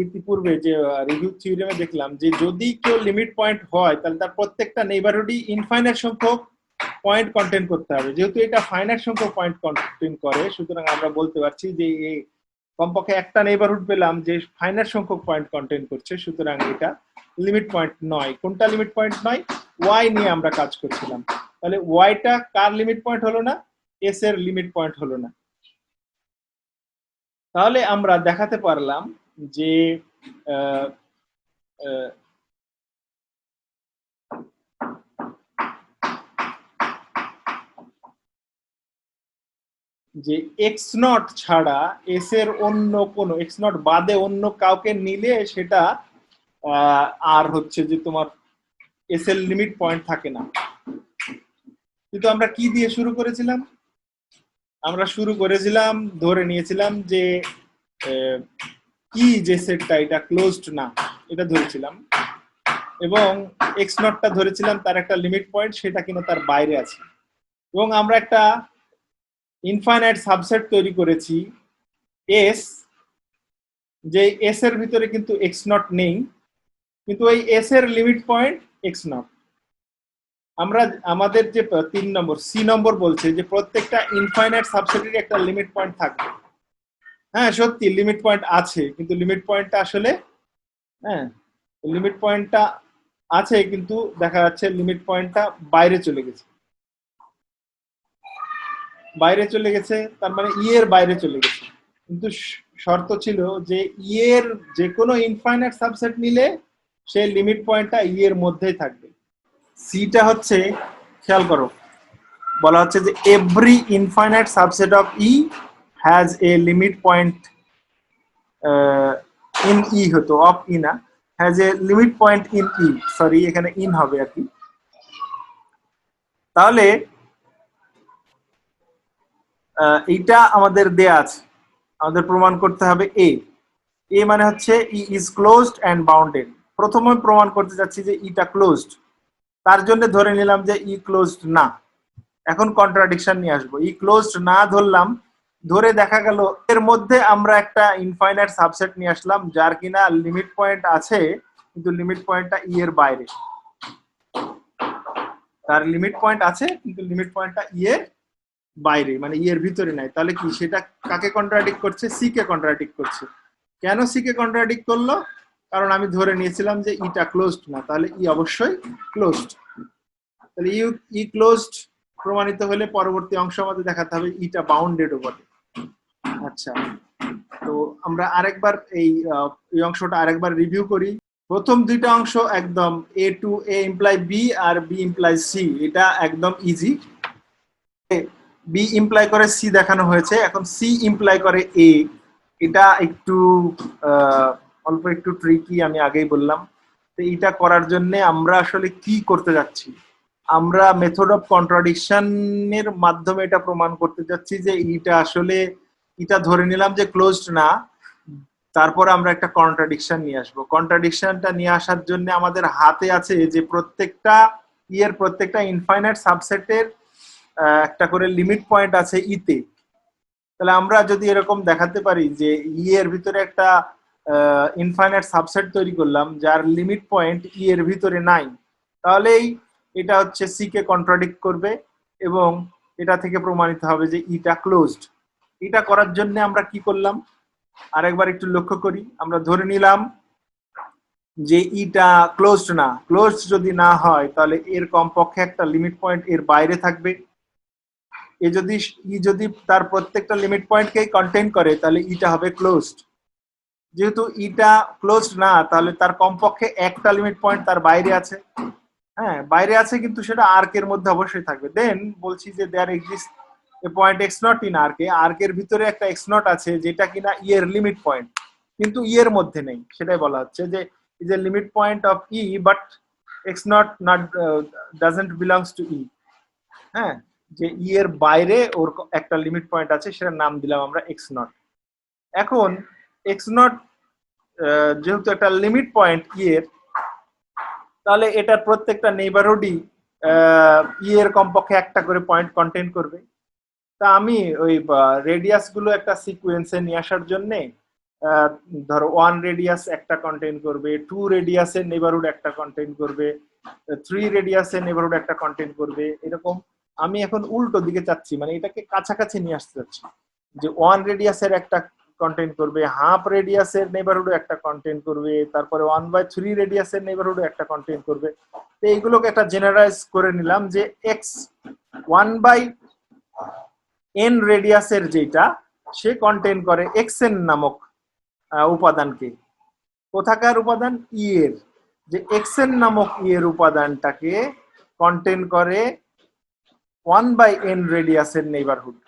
ইতিপূর্বে যে রিভিউ থিওরেমে দেখলাম যে যদি কেউ লিমিট পয়েন্ট হয় তাহলে তার প্রত্যেকটা নেইবারহুডই ইনফাইনাইট সংখ্যক পয়েন্ট কন্টেইন করতে হবে, যেহেতু এটা ফাইনাইট সংখ্যক পয়েন্ট কন্টেইন করে, সুতরাং আমরা বলতে পারছি যে কমপক্ষে একটা নেইবারহুড পেলাম যে ফাইনাইট সংখ্যক পয়েন্ট কন্টেইন করছে, সুতরাং এটা লিমিট পয়েন্ট নয়। কোনটা লিমিট পয়েন্ট নয়? ওয়াই নিয়ে আমরা কাজ করছিলাম, তাহলে ওয়াইটা কার লিমিট পয়েন্ট হলো না? এস এর লিমিট পয়েন্ট হলো না। তাহলে আমরা দেখাতে পারলাম যে যে এক্স নট ছাড়া এস এর অন্য কোনো, এক্স নট বাদে অন্য কাউকে নিলে সেটা আর হচ্ছে যে তোমার এস এর লিমিট পয়েন্ট থাকে না। কিন্তু আমরা কি দিয়ে শুরু করেছিলাম? আমরা শুরু করেছিলাম ধরে নিয়েছিলাম যে ই যে সেটটা এটা ক্লোজড না, এটা ধরেছিলাম, এবং এক্স নটটা ধরেছিলাম তার একটা লিমিট পয়েন্ট, সেটা কিনা তার বাইরে আছে, এবং আমরা একটা ইনফাইনাইট সাবসেট তৈরি করেছি এস, যে এস এর ভিতরে কিন্তু এক্স নট নেই, কিন্তু ওই এস এর লিমিট পয়েন্ট এক্স নট। আমরা আমাদের যে 3 নম্বর সি নম্বর বলছে যে প্রত্যেকটা ইনফাইনাইট সাবসেটের একটা লিমিট পয়েন্ট থাকবে। হ্যাঁ সত্যি লিমিট পয়েন্ট আছে, কিন্তু লিমিট পয়েন্টটা আসলে হ্যাঁ লিমিট পয়েন্টটা আছে, কিন্তু দেখা যাচ্ছে লিমিট পয়েন্টটা বাইরে চলে গেছে, বাইরে চলে গেছে, তার মানে ই এর বাইরে চলে গেছে। কিন্তু শর্ত ছিল যে ই এর যে কোনো ইনফাইনাইট সাবসেট নিলে সে লিমিট পয়েন্টটা ই এর মধ্যেই থাকবে। সিটা হচ্ছে, খেয়াল করো, বলা হচ্ছে যে every infinite subset of E has a limit point in E, হতো অফ ই না, has a limit point in E, sorry এখানে ইন হবে আর কি। তাহলে এইটা আমাদের দেয়া আছে, আমাদের প্রমাণ করতে হবে এ। এ মানে হচ্ছে ই ইজ ক্লোজড অ্যান্ড বাউন্ডেড। প্রথমে প্রমাণ করতে যাচ্ছি যে ইটা ক্লোজড, তার জন্য ধরে নিলাম যে ই ক্লোজড না। এখন কন্ট্রাডিকশন নিয়ে আসবো, ই ক্লোজড না ধরলাম, ধরে দেখা গেল এর মধ্যে আমরা একটা ইনফাইনাইট সাবসেট নিয়ে আসলাম যার কিনা লিমিট পয়েন্ট আছে, কিন্তু লিমিট পয়েন্টটা ই এর বাইরে। তার লিমিট পয়েন্ট আছে কিন্তু লিমিট পয়েন্টটা ই এর বাইরে, মানে ই এর ভিতরে নাই। তাহলে কি সেটা কাকে কন্ট্রাডিক্ট করছে? সি কে কন্ট্রাডিক্ট করছে। কেন সি কে কন্ট্রাডিক্ট করলো? কারণ আমি ধরে নিয়েছিলাম যে ইটা ক্লোজড না, তাহলে ই অবশ্যই ক্লোজড। তাহলে ই ক্লোজড প্রমাণিত হলে পরবর্তী অংশ আমাদের দেখাতে হবে ইটা বাউন্ডেডও বটে। আচ্ছা, তো আমরা আরেকবার এই অংশটা আরেকবার রিভিউ করি। প্রথম দুইটা অংশ একদম এ টু এ ইমপ্লাই বি আর বি ইমপ্লাই সি, এটা একদম ইজি। বি ইমপ্লাই করে সি দেখানো হয়েছে, এখন সি ইমপ্লাই করে এ, এটা একটু অল্প একটু ট্রিকি, আমি আগেই বললাম। তো এটা করার জন্য আমরা আসলে কি করতে যাচ্ছি? আমরা মেথড অফ কন্ট্রাডিকশনের মাধ্যমে এটা প্রমাণ করতে যাচ্ছি যে এটা আসলে, এটা ধরে নিলাম যে ক্লোজড না, তারপর আমরা একটা কন্ট্রাডিকশন নিয়ে আসবো। কন্ট্রাডিকশনটা নিয়ে আসার জন্য আমাদের হাতে আছে যে প্রত্যেকটা ইয়ের প্রত্যেকটা ইনফাইনাইট সাবসেটের একটা করে লিমিট পয়েন্ট আছে ইতে। তাহলে আমরা যদি এরকম দেখাতে পারি যে ই এর ভিতরে একটা ইনফাইনাইট সাবসেট তৈরি করলাম যার লিমিট পয়েন্ট ই এর ভিতরে নাই, তাহলেই এটা হচ্ছে সি কে কন্ট্রাডিক্ট করবে এবং এটা থেকে প্রমাণিত হবে যে ইটা ক্লোজড। এটা করার জন্য আমরা কি করলাম আরেকবার একটু লক্ষ্য করি। আমরা ধরে নিলাম যে ইটা ক্লোজড না। ক্লোজড যদি না হয় তাহলে এর কমপক্ষে একটা লিমিট পয়েন্ট এর বাইরে থাকবে। এ যদি ই যদি তার প্রত্যেকটা লিমিট পয়েন্টকেই কন্টেইন করে তাহলে ইটা হবে ক্লোজড। যেহেতু ইটা ক্লোজড না তাহলে তার কমপক্ষে একটা লিমিট পয়েন্ট তার বাইরে আছে। হ্যাঁ বাইরে আছে, কিন্তু সেটা আর্ক এর মধ্যে অবশ্যই থাকবে। দেন বলছি যে there exist a point x not in arc, arc এর ভিতরে একটা এক্স নট আছে যেটা কিনা ই এর লিমিট পয়েন্ট, কিন্তু ই এর মধ্যে নেই। সেটাই বলা হচ্ছে যে is a limit point of E but x naught not doesn't belongs to E. হ্যাঁ, যে ই এর বাইরে ওর একটা লিমিট পয়েন্ট আছে, সেটার নাম দিলাম আমরা এক্স নট। এখন এক্স নট যেহেতু একটা লিমিট পয়েন্ট ই এর, তাহলে এটার প্রত্যেকটা নেইবারহুডই ই এর কমপক্ষে একটা করে পয়েন্ট কন্টেইন করবে। তা আমি ওই রেডিয়াস গুলো একটা সিকোয়েন্সে নিয়ে আসার জন্য ধরো 1 রেডিয়াস একটা কন্টেইন করবে, 2 রেডিয়াসের নেইবারহুড একটা কন্টেইন করবে, 3 রেডিয়াসের নেইবারহুড একটা কন্টেইন করবে, এরকম আমি এখন উল্টো দিকে চাচ্ছি, মানে এটাকে কাছাকাছি নিয়ে আসতে চাচ্ছি যে 1 রেডিয়াসের একটা কন্টেইন করবে, হাফ রেডিয়াসের নেইবারহুডও একটা কন্টেইন করবে, তারপরে 1/3 রেডিয়াসের নেইবারহুডও একটা কন্টেইন করবে। তো এইগুলোকে একটা জেনারেলাইজ করে নিলাম যে এক্স 1/n রেডিয়াসের যেটা সে কন্টেইন করে xn নামক উপাদানকে। কোথাকার উপাদান? ই এর। যে xn নামক ই এর উপাদানটাকে কন্টেইন করে 1/n রেডিয়াসের নেইবারহুড।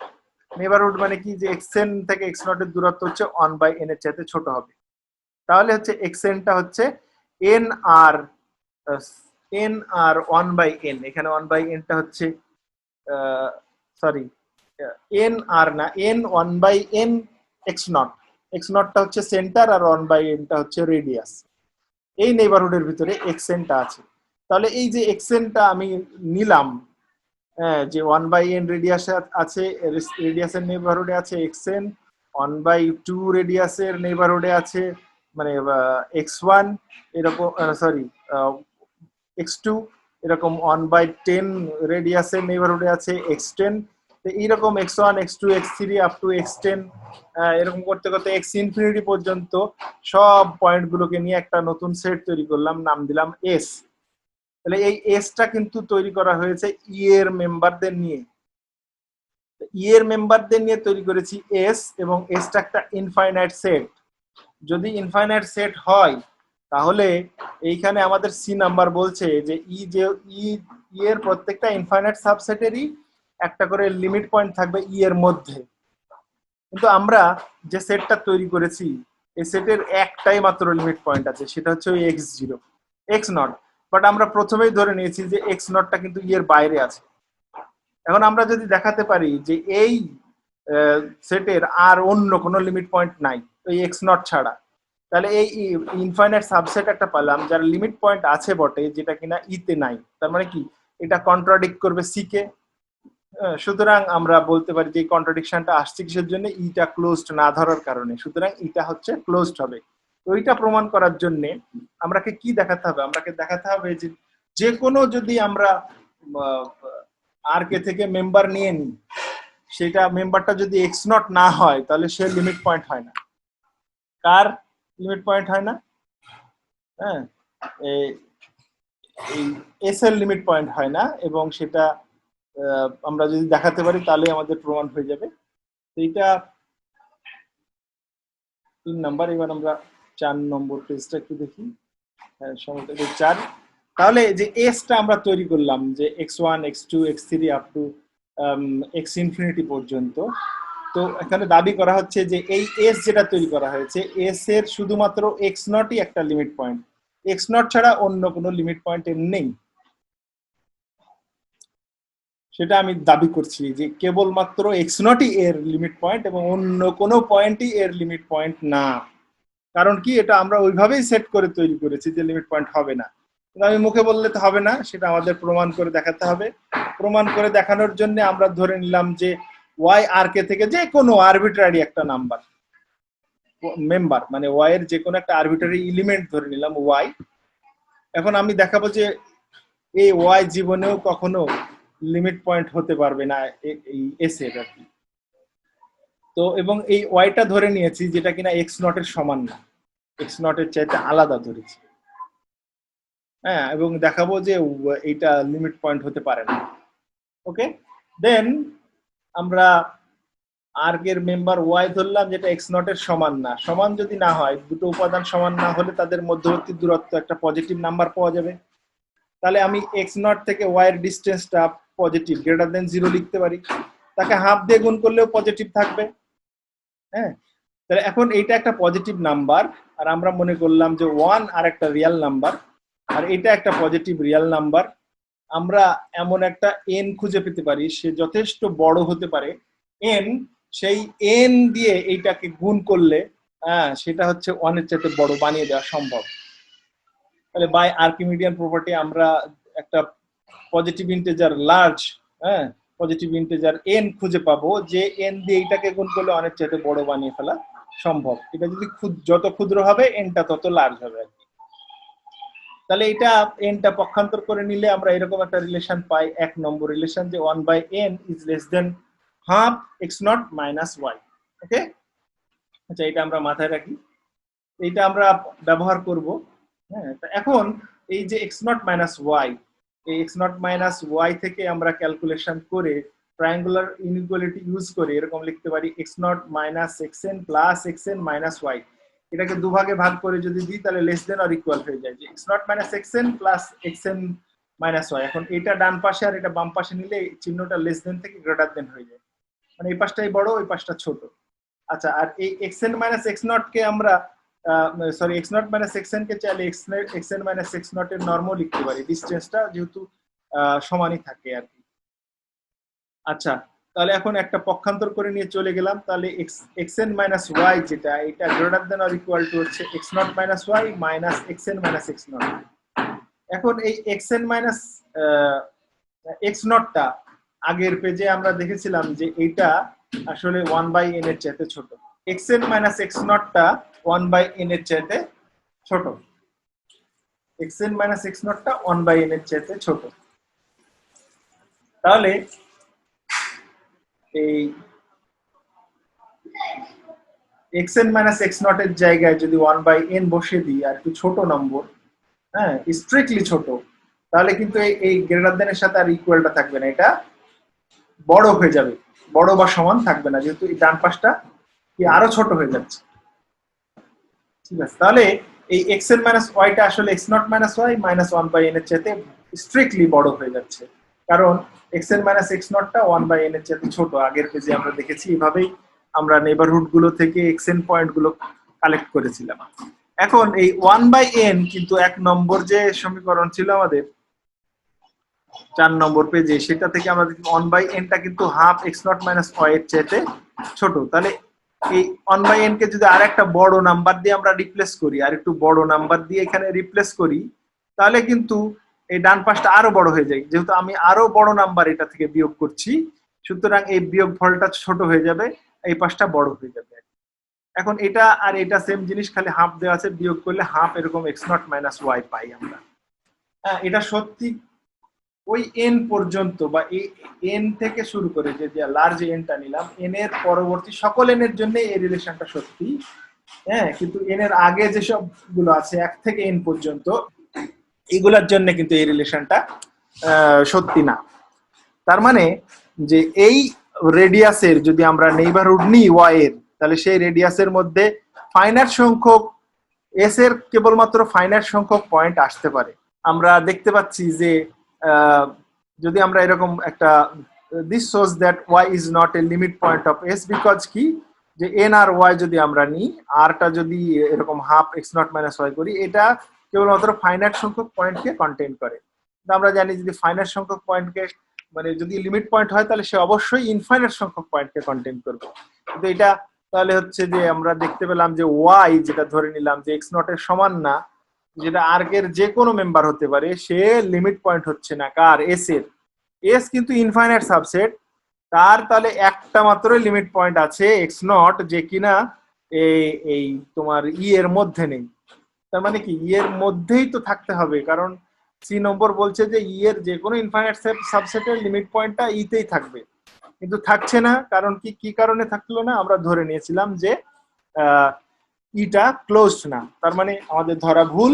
নেইবারহুড মানে কি? যে xn থেকে x0 এর দূরত্ব হচ্ছে 1/n এর চাইতে ছোট হবে। তাহলে হচ্ছে xn টা হচ্ছে n আর 1/n। এখানে 1/n টা হচ্ছে সরি n আর না, n 1/n x0। x0 টা হচ্ছে সেন্টার আর 1/n টা হচ্ছে রেডিয়াস। এই নেইবারহুডের ভিতরে xn টা আছে। তাহলে এই যে xn টা আমি নিলাম, যে 1/n রেডিয়াস আছে, রেডিয়াসের নেইবারহুডে আছে xn, 1/2 রেডিয়াসের নেইবারহুডে আছে মানে x1, এরকম সরি x2, এরকম 1/10 রেডিয়াসের নেইবারহুডে আছে x10। তো এইরকম x1, x2, x3 up to x10, এরকম করতে করতে x ইনফিনিটি পর্যন্ত সব পয়েন্টগুলোকে নিয়ে একটা নতুন সেট তৈরি করলাম, নাম দিলাম এস। তাহলে এই এসটা কিন্তু তৈরি করা হয়েছে ই এর মেম্বারদের নিয়ে। ই এর মেম্বারদের নিয়ে তৈরি করেছি এস, এবং এসটা একটা ইনফাইনাইট সেট। যদি ইনফাইনাইট সেট হয় তাহলে এইখানে আমাদের সি নাম্বার বলছে যে ই এর প্রত্যেকটা ইনফাইনাইট সাবসেটেরই একটা করে লিমিট পয়েন্ট থাকবে ই এর মধ্যে। কিন্তু আমরা যে সেটটা তৈরি করেছি এই সেটের একটাই মাত্র লিমিট পয়েন্ট আছে, সেটা হচ্ছে ওই x0 x0। বাট আমরা প্রথমেই ধরে নিয়েছি যে x0 টা কিন্তু ই এর বাইরে আছে। এখন আমরা যদি দেখাতে পারি যে এই সেটের আর অন্য কোনো লিমিট পয়েন্ট নাই ওই x0 ছাড়া, তাহলে এই ইনফাইনাইট সাবসেট একটা পেলাম যার লিমিট পয়েন্ট আছে বটে, যেটা কিনা ইতে নাই। তার মানে কি? এটা কন্ট্রাডিক্ট করবে সি কে। সুতরাং আমরা বলতে পারি যে কন্ট্রাডিকশনটা আসছে কিসের জন্য? ইটা ক্লোজড না ধরার কারণে। সুতরাং ইটা হচ্ছে ক্লোজড হবে। তো ওইটা প্রমাণ করার জন্য আমরাকে কি দেখাতে হবে? আমরাকে দেখাতে হবে যে যে কোনো যদি আমরা আর কে থেকে মেম্বার নিয়ে নিই, সেটা মেম্বারটা যদি x0 না হয় তাহলে সে লিমিট পয়েন্ট হয় না। কার লিমিট পয়েন্ট হয় না? হ্যাঁ, এই এস এর লিমিট পয়েন্ট হয় না, এবং সেটা আমরা যদি দেখাতে পারি তাহলে আমাদের প্রমাণ হয়ে যাবে। এইটা 3 নাম্বার। এবার আমরা 4 নম্বর পেজটা একটু দেখি। হ্যাঁ, সমস্ত 4। তাহলে যে এসটা আমরা তৈরি করলাম যে x1, x2, x3 up to x infinity পর্যন্ত। তো এখানে দাবি করা হচ্ছে যে এই এস যেটা তৈরি করা হয়েছে, এস এর শুধুমাত্র x0ই একটা লিমিট পয়েন্ট, x0 ছাড়া অন্য কোনো লিমিট পয়েন্ট নেই। সেটা আমি দাবি করছি যে কেবলমাত্র x0ই এর লিমিট পয়েন্ট এবং অন্য কোনো পয়েন্টই এর লিমিট পয়েন্ট না। কারণ কি? এটা আমরা ওইভাবেই সেট করে তৈরি করেছি যে লিমিট পয়েন্ট হবে না। কিন্তু আমি মুখে বললে তো হবে না, সেটা আমাদের প্রমাণ করে দেখাতে হবে। প্রমাণ করে দেখানোর জন্য আমরা ধরে নিলাম যে ওয়াই আর কে থেকে যে কোনো আরবিট্রারি একটা নাম্বার মেম্বার, মানে ওয়াই এর যে কোনো একটা আরবিট্রারি এলিমেন্ট ধরে নিলাম ওয়াই। এখন আমি দেখাবো যে এই ওয়াই জীবনেও কখনো লিমিট পয়েন্ট হতে পারবে না এই এস এর আর কি। তো এবং এই ওয়াইটা ধরে নিয়েছি যেটা কিনা x0 এর সমান না, x0 এর চাইতে আলাদা ধরেছি। হ্যাঁ, এবং দেখাবো যে এইটা লিমিট পয়েন্ট হতে পারে না। ওকে, দেন আমরা আর এর মেম্বার ওয়াই ধরলাম যেটা x0 এর সমান না। সমান যদি না হয়, দুটো উপাদান সমান না হলে তাদের মধ্যবর্তী দূরত্ব একটা পজিটিভ নাম্বার পাওয়া যাবে। তাহলে আমি x0 থেকে y এর ডিসটেন্সটা পজিটিভ গ্রেটার দেন 0 লিখতে পারি। তাকে হাফ দিয়ে গুণ করলেও পজিটিভ থাকবে। হ্যাঁ, তাহলে এখন এইটা একটা পজিটিভ নাম্বার, আর আমরা মনে করলাম যে 1 আর একটা রিয়েল নাম্বার, আর এটা একটা পজিটিভ রিয়েল নাম্বার। আমরা এমন একটা n খুঁজে পেতে পারি সে যথেষ্ট বড় হতে পারে n, সেই n দিয়ে এইটাকে গুণ করলে সেটা হচ্ছে 1 এর চাইতে বড় বানিয়ে দেওয়া সম্ভব। তাহলে বাই আর্কিমিডিয়ান প্রপার্টি আমরা একটা positive integer large, positive integer n খুঁজে পাবো যে n দিয়ে এইটাকে গুণ করলে অনেক চাইতে বড় বানিয়ে ফেলা সম্ভব। এটা যদি যত ক্ষুদ্র হবে nটা তত লার্জ হবে আর কি। তাহলে এটা nটা পক্ষান্তর করে নিলে আমরা এরকম একটা রিলেশন পাই, 1 নম্বর রিলেশন, যে 1/n is less than half x0 minus y। ওকে, আচ্ছা, এটা আমরা মাথায় রাখি, এইটা আমরা ব্যবহার করব। হ্যাঁ, তো এখন এই যে এক্স নট মাইনাস ওয়াই, এই এক্স নট মাইনাস ওয়াই থেকে আমরা ক্যালকুলেশন করে ট্রায়াঙ্গুলার ইনইকুয়ালিটি ইউজ করে এরকম লিখতে পারি x not minus x n plus x n minus y. এটাকে দুভাগে ভাগ করে যদি দিই তাহলে লেস দেন অর ইকুয়াল হয়ে যায় যে x not minus x n plus x n minus y. এখন এটা ডান পাশে আর এটা বাম পাশে নিলে চিহ্নটা লেস দেন থেকে গ্রেটার দেন হয়ে যায়, মানে এই পাশটাই বড় ওই পাশটা ছোট। আচ্ছা, আর এই x n minus x naught কে আমরা sorry x not minus x n কে চাইলে x n minus x naught এর নর্ম লিখতে পারি, ডিসটেন্সটা যেহেতু সমানই থাকে আর কি। আচ্ছা, তাহলে এখন একটা পক্ষান্তর করে নিয়ে চলে গেলাম, তাহলে এক্স এন মাইনাস ওয়াই যেটা, এটা greater than or equal to হচ্ছে x not minus y minus x n minus x naught. এখন এই এক্স এন মাইনাস এক্স নটটা আগের পেজে আমরা দেখেছিলাম যে এইটা আসলে 1/n এর চাইতে ছোট, এক্স এন মাইনাস এক্স নটটা 1/n এর চাইতে ছোট, এক্স এন মাইনাস এক্স নটটা 1/n এর চাইতে ছোট। তাহলে এই x n minus x naught এর জায়গায় যদি 1/n বসিয়ে দিই আর একটু ছোট নম্বর, হ্যাঁ স্ট্রিক্টলি ছোট, তাহলে কিন্তু এই গ্রেটার দেন এর সাথে আর ইকুয়ালটা থাকবে না, এটা বড় হয়ে যাবে, বড় বা সমান থাকবে না, যেহেতু এই ডান পাশটা কি আরো ছোট হয়ে যাচ্ছে। ঠিক আছে, তাহলে এই এক্স এন মাইনাস ওয়াইটা আসলে x not minus y minus 1/n এর চাইতে স্ট্রিক্টলি বড় হয়ে যাচ্ছে, কারণ এক্স এন মাইনাস এক্স নটটা 1/n এর চাইতে ছোট। আগের পেজে আমরা দেখেছি, এভাবেই আমরা নেইবারহুড গুলো থেকে এক্স এন পয়েন্ট গুলো কালেক্ট করেছিলাম। এখন এই 1/n কিন্তু 1 নম্বর যে সমীকরণ ছিল আমাদের 4 নম্বর পেজে, সেটা থেকে আমরা দেখি 1/n টা কিন্তু half x not minus y এর চাইতে ছোট। তাহলে এই 1/n কে যদি আর একটা বড় নাম্বার দিয়ে আমরা রিপ্লেস করি, আর একটু বড় নাম্বার দিয়ে এখানে রিপ্লেস করি, তাহলে কিন্তু এই ডান পাশটা আরো বড় হয়ে যায়, যেহেতু আমি আরো বড় নাম্বার এটা থেকে বিয়োগ করছি, সুতরাং এই বিয়োগ ফলটা ছোট হয়ে যাবে, এই পাশটা বড় হয়ে যাবে। এখন এটা আর এটা সেম জিনিস, খালি হাফ দেওয়া আছে, বিয়োগ করলে হাফ এরকম x not minus y pi আমরা। হ্যাঁ, এটা সত্যি ওই এন পর্যন্ত বা এই এন থেকে শুরু করে যে লার্জ এনটা নিলাম, এন এর পরবর্তী সকল এন এর জন্য এই রিলেশনটা সত্যি। হ্যাঁ, কিন্তু এন এর আগে যেসব গুলো আছে 1 থেকে এন পর্যন্ত, এগুলোর জন্য কিন্তু এই রিলেশনটা সত্যি না। তার মানে যে এই রেডিয়াসের যদি আমরা নেইবারহুড নিই ওয়াই এর, তাহলে সেই রেডিয়াসের মধ্যে ফাইনাইট সংখ্যক এস এর কেবলমাত্র ফাইনাইট সংখ্যক পয়েন্ট আসতে পারে। আমরা দেখতে পাচ্ছি যে যদি আমরা এরকম একটা this shows that y is not a limit point of S, because কি যে এন আর ওয়াই যদি আমরা নিই, আরটা যদি এরকম half x not minus y করি, এটা কেবলমাত্র ফাইনাইট সংখ্যক পয়েন্টকে কন্টেইন করে। আমরা জানি যদি ফাইনাইট সংখ্যক পয়েন্টকে, মানে যদি লিমিট পয়েন্ট হয়, তাহলে সে অবশ্যই ইনফাইনাইট সংখ্যক পয়েন্টকে কন্টেইন করবে। কিন্তু এটা তাহলে হচ্ছে যে আমরা দেখতে পেলাম যে ওয়াই যেটা ধরে নিলাম যে এক্স নট এর সমান না, যেটা আর্কের যে কোনো মেম্বার হতে পারে, সে লিমিট পয়েন্ট হচ্ছে না কার, এস এর। এস কিন্তু ইনফাইনাইট সাবসেট, তার তাহলে একটা মাত্র লিমিট পয়েন্ট আছে এক্স নট, যে কিনা এই তোমার ই এর মধ্যে নেই। তার মানে কি ই এর মধ্যেই তো থাকতে হবে, কারণ সি নম্বর বলছে যে ই এর যে কোনো ইনফাইনাইট সাবসেটের লিমিট পয়েন্টটা ইতেই থাকবে, কিন্তু থাকছে না। কারণ কি কারণে থাকলো না? আমরা ধরে নিয়েছিলাম যে ইটা ক্লোজড না, তার মানে আমাদের ধরা ভুল,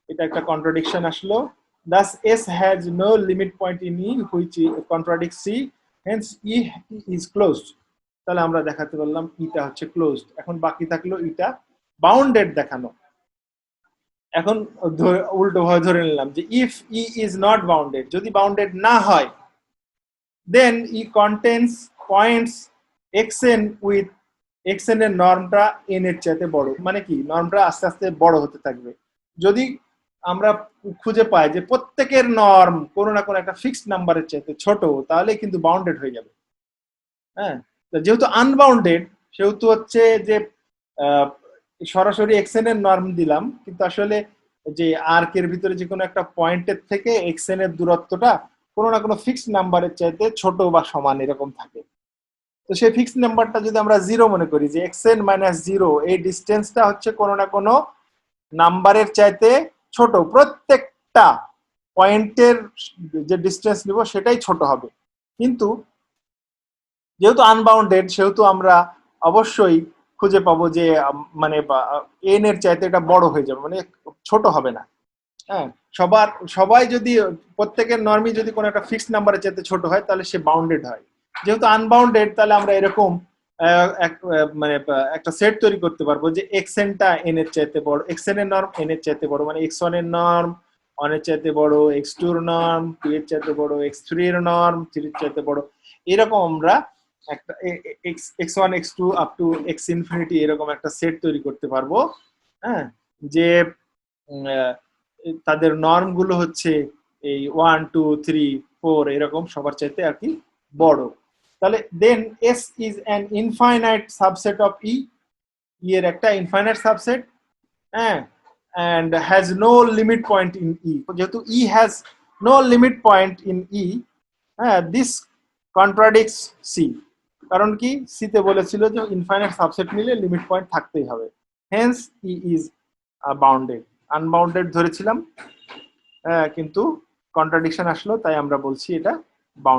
এটা একটা কন্ট্রাডিকশন আসলো। Thus S has no limit point in E which contradicts C, hence E is closed. তাহলে আমরা দেখাতে পারলাম ইটা হচ্ছে ক্লোজড। এখন বাকি থাকলো ইটা বাউন্ডেড দেখানো। এখন উল্টো ভাবে ধরে নিলাম যে if E is not bounded, যদি বাউন্ডেড না হয়, then E contains points xn with xn এর নর্মটা n এর চাইতে বড়। মানে কি, নর্মটা আস্তে আস্তে বড় হতে থাকবে। যদি আমরা খুঁজে পাই যে প্রত্যেকের নর্ম কোনো না কোনো একটা ফিক্সড নাম্বারের চাইতে ছোট, তাহলে কিন্তু বাউন্ডেড হয়ে যাবে। হ্যাঁ, যেহেতু আনবাউন্ডেড, সেহেতু হচ্ছে যে সরাসরি xn এর নর্ম দিলাম, কিন্তু আসলে যে আর্কের ভিতরে যে কোনো একটা পয়েন্টের থেকে xn এর দূরত্বটা কোনো না কোনো ফিক্সড নাম্বারের চাইতে ছোট বা সমান এরকম থাকে। তো সেই ফিক্সড নাম্বারটা যদি আমরা 0 মনে করি, যে xn মাইনাস 0, এই ডিস্টেন্সটা হচ্ছে কোনো না কোনো নাম্বারের চাইতে ছোট, প্রত্যেকটা পয়েন্টের যে ডিস্টেন্স নিব সেটাই ছোট হবে। কিন্তু যেহেতু আনবাউন্ডেড, সেহেতু আমরা অবশ্যই খুঁজে পাবো যে মানে এন এর চাইতে এটা বড় হয়ে যাবে, মানে ছোট হবে না। হ্যাঁ, সবাই যদি প্রত্যেকের নর্মই যদি কোনো একটা ফিক্সড নাম্বারের চাইতে ছোট হয় তাহলে সে বাউন্ডেড হয়। যেহেতু আনবাউন্ডেড, তাহলে আমরা এরকম মানে একটা সেট তৈরি করতে পারবো যে এক্সএনটা এন এর চাইতে বড়, এক্সএন এর নর্ম এন এর চাইতে বড়, মানে এক্স ওয়ান এর নর্ম ওয়ান এর চাইতে বড়, এক্স টু এর নর্ম টু এর চাইতে বড়, এক্স থ্রি এর নর্ম থ্রি এর চাইতে বড়। এরকম আমরা একটা x one x two up to x infinity এরকম একটা সেট তৈরি করতে পারবো। হ্যাঁ, যে তাদের নর্ম গুলো হচ্ছে এই 1 2 3 4 এরকম সবার চাইতে আর কি বড়। তাহলে then S is an infinite subset of E, এর একটা ইনফাইনাইট সাবসেট, হ্যাঁ, and has no limit point in E, যেহেতু E has no limit point in E, হ্যাঁ, this contradicts C। কারণ কি, সি তে বলেছিল যে ইনফাইনাইট সাবসেট নিলে লিমিট পয়েন্ট থাকতেই হবে, hence E is bounded. Unbounded ধরেছিলাম, কিন্তু কন্ট্রাডিকশন আসলো, তাই আমরা বলছি এটা বাউন্ডেড।